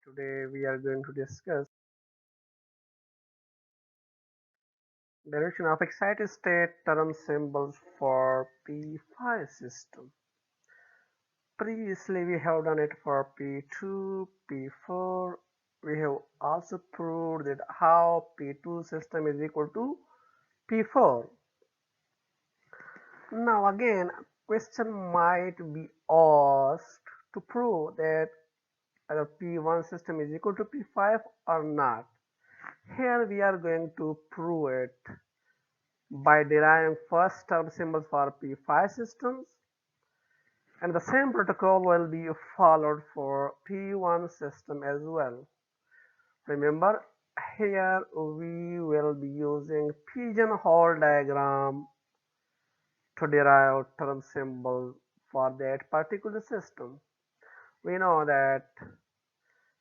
Today we are going to discuss derivation of excited state term symbols for P5 system. Previously we have done it for P2, P4. We have also proved that how P2 system is equal to P4. Now again, a question might be asked to prove that either P1 system is equal to P5 or not. Here we are going to prove it by deriving first term symbols for P5 systems, and the same protocol will be followed for P1 system as well. Remember, here we will be using pigeonhole diagram to derive term symbol for that particular system. We know that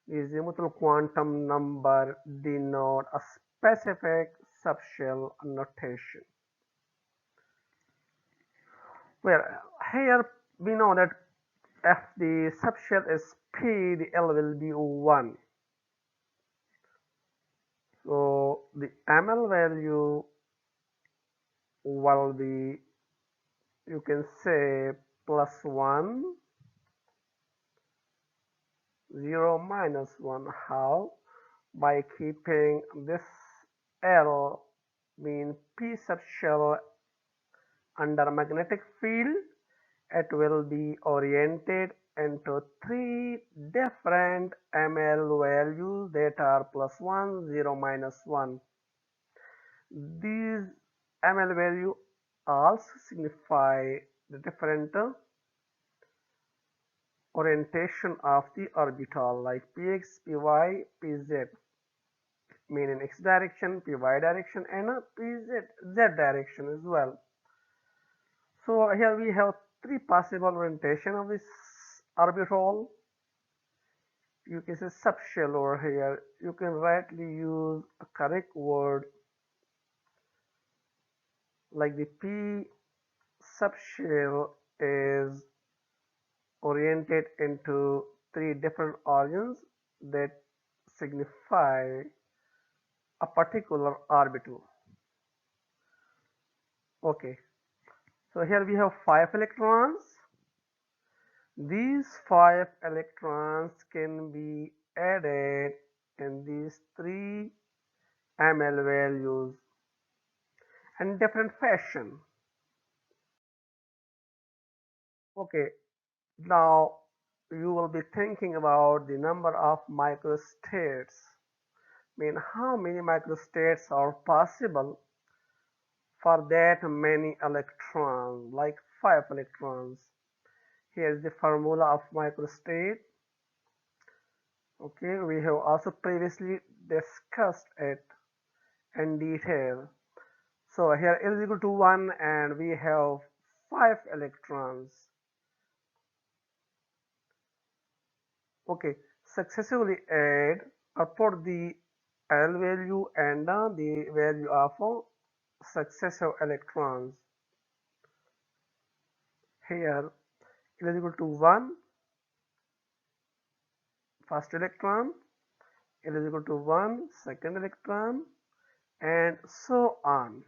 the azimuthal quantum number denote a specific subshell notation, where here we know that if the subshell is P, the L will be 1. So the ML value will be, you can say, +1, 0, -1. How? By keeping this L mean P subshell under magnetic field. It will be oriented into 3 different ML values that are +1, 0, -1. These ML values also signify the different orientation of the orbital, like px, py, pz, mean in x direction, py direction, and pz, z direction as well. So here we have 3 possible orientation of this orbital. You can say subshell over here. You can rightly use a correct word like the P subshell is oriented into 3 different origins that signify a particular orbital. Okay, so here we have 5 electrons. These 5 electrons can be added in these 3 ML values in different fashion. Okay, now you will be thinking about the number of microstates. Mean how many microstates are possible for that many electrons, like 5 electrons. Here is the formula of microstate. Okay, we have also previously discussed it in detail. So here L is equal to 1 and we have 5 electrons. Okay, successively add or put the L value and the value of successive electrons. Here L is equal to 1, first electron, L is equal to 1, second electron, and so on.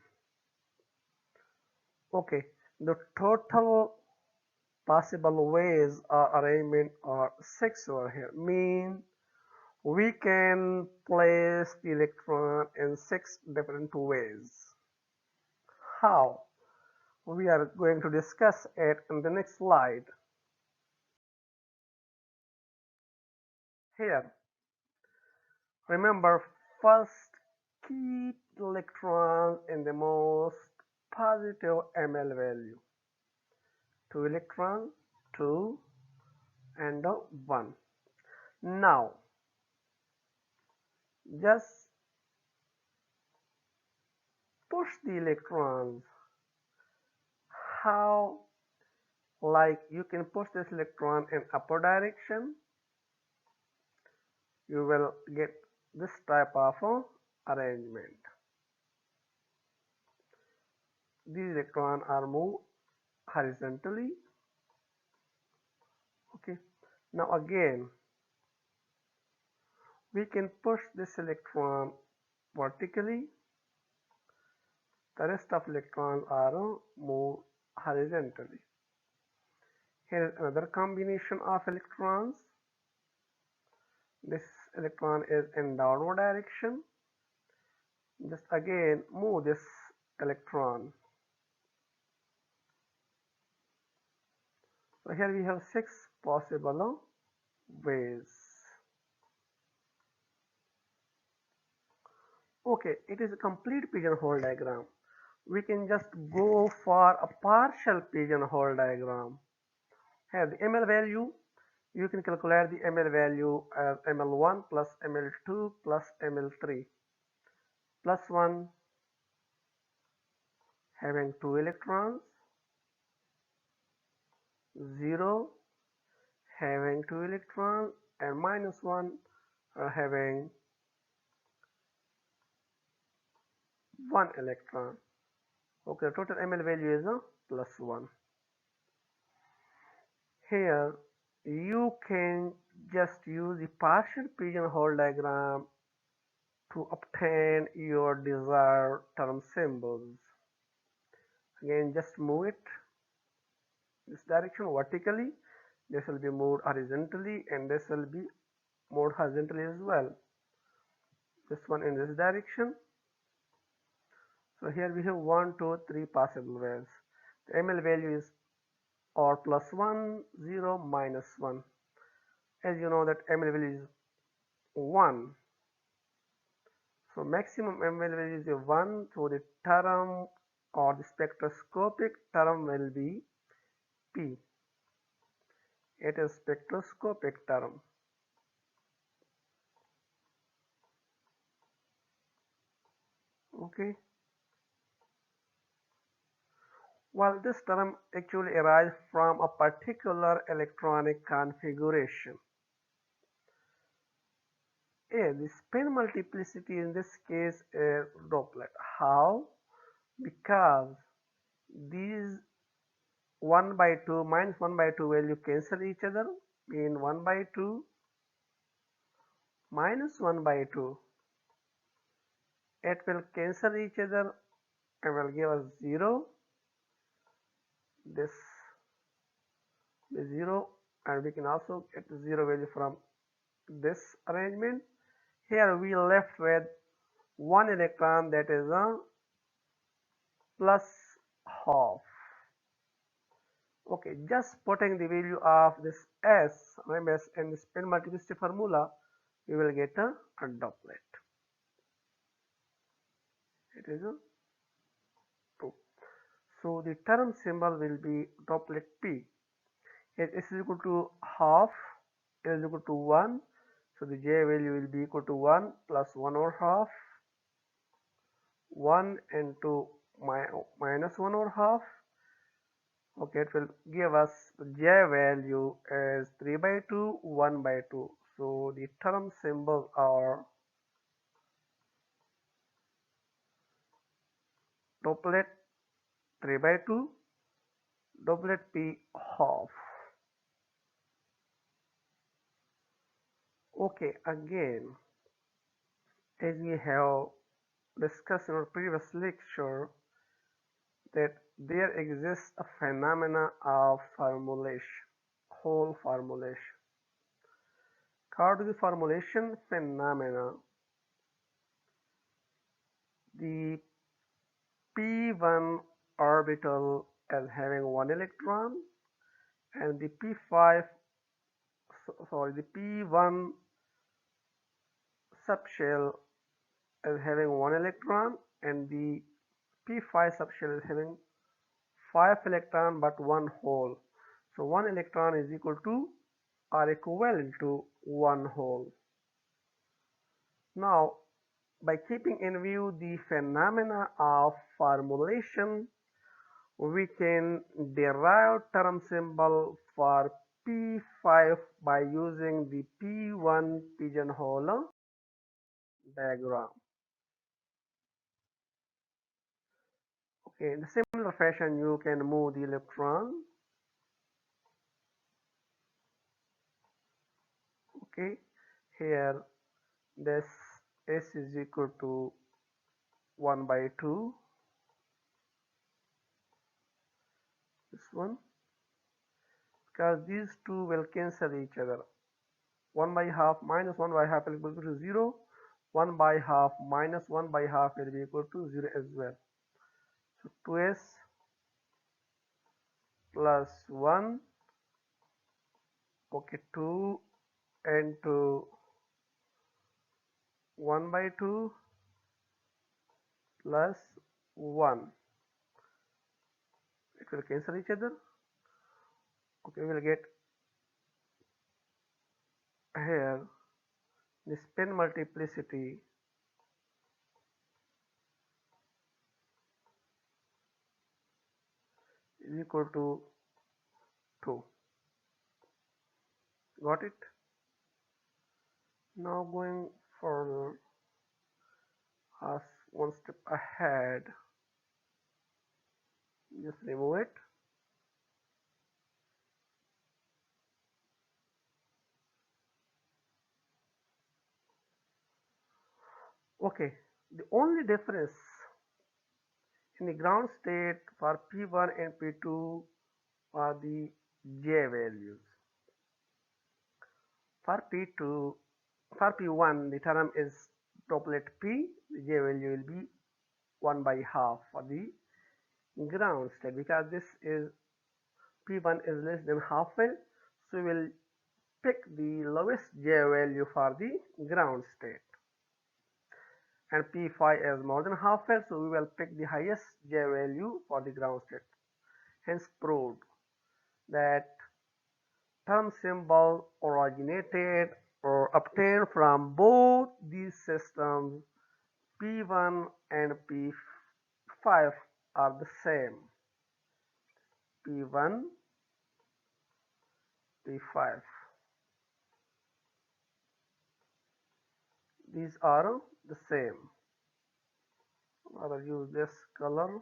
Okay, the total possible ways or arrangement are 6 over here. Mean we can place the electron in 6 different ways. How? We are going to discuss it in the next slide. Here, remember, first keep electrons in the most positive ML value. 2 electrons, 2 and 1. Now just push the electrons. How? Like you can push this electron in upper direction, you will get this type of arrangement. These electrons are moved horizontally. Okay, now again We can push this electron vertically. The rest of electrons are moved horizontally. Here is another combination of electrons. This electron is in downward direction. Just again move this electron. So here we have 6 possible ways. Okay, it is a complete pigeonhole diagram. We can just go for a partial pigeonhole diagram. Here the ml value, you can calculate the ml value as ml1 plus ml2 plus ml3 plus 1 having 2 electrons, 0 having 2 electrons, and minus 1 having 1 electron. Okay, total ml value is plus 1. Here you can just use the partial pigeonhole diagram to obtain your desired term symbols. Again, just move it this direction vertically, this will be moved horizontally, and this will be moved horizontally as well. This one in this direction. So here we have 1, 2, 3 possible ways. The ml value is or plus 1, 0, minus 1. As you know that ml value is 1. So maximum ml value is 1, so the term or the spectroscopic term will be P. It is spectroscopic term. Okay. Well, this term actually arises from a particular electronic configuration. The spin multiplicity in this case is droplet. How? Because these 1 by 2 minus 1 by 2 value cancel each other, mean 1 by 2 minus 1 by 2. It will cancel each other and will give us 0. This is 0, and we can also get 0 value from this arrangement. Here we left with 1 electron, that is a plus half. Okay, just putting the value of this S in the spin multiplicity formula, we will get a droplet. It is a 2. So the term symbol will be droplet P. It is equal to half, it is equal to 1. So the J value will be equal to 1 plus 1 over half, 1 into minus 1 over half. Okay, it will give us the J value as 3 by 2, 1 by 2. So the term symbols are droplet 3 by 2, droplet P half. Okay, again, as we have discussed in our previous lecture, that there exists a phenomena of formulation, whole formulation. According to the formulation phenomena, the P1 orbital is having 1 electron, and the the P1 subshell is having 1 electron, and the P5 subshell is having 5 electron but 1 hole. So 1 electron is equal to or equivalent to 1 hole. Now, by keeping in view the phenomena of formulation, we can derive term symbol for P5 by using the P1 pigeonhole diagram. Okay, in the similar fashion, you can move the electron. Okay, here this S is equal to 1 by 2, this one, because these two will cancel each other. 1 by half minus 1 by half will be equal to 0. 1 by half minus 1 by half will be equal to 0 as well. So 2s plus 1, okay, 2 into 1 by 2 plus 1. It will cancel each other. Okay, we will get here the spin multiplicity is equal to 2. Got it? Now going further, us one step ahead, just remove it. Okay, the only difference in the ground state for P1 and P2 are the J values. For P2, for P1, the term is droplet P, the J value will be 1 by half for the ground state, because this is P1 is less than half well, so we will pick the lowest J value for the ground state. And P5 is more than half well, so we will pick the highest J value for the ground state. Hence proved that term symbol originated or obtained from both these systems, P1 and P5 are the same. P1, P5. These are the same. I will use this color.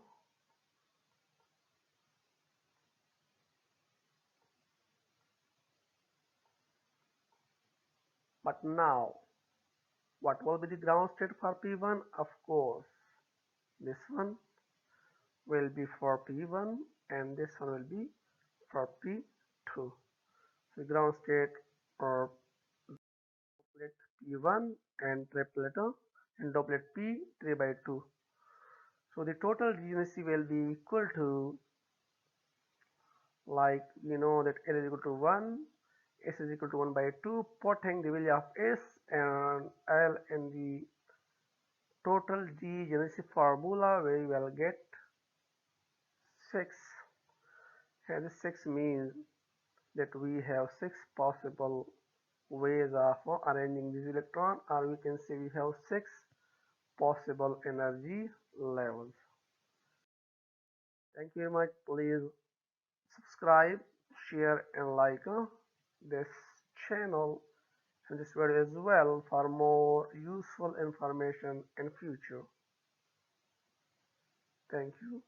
But now, what will be the ground state for P1? Of course, this one will be for P1 and this one will be for P2. So ground state for droplet P1 and droplet P 3 by 2. So the total regency will be equal to, like we know that L is equal to 1, S is equal to 1 by 2, putting the value of S and L in the total regency formula, we will get 6. And this 6 means that we have 6 possible ways of arranging this electron, or we can say we have 6 possible energy levels. Thank you very much. Please subscribe, share and like this channel and this video as well for more useful information in future. Thank you.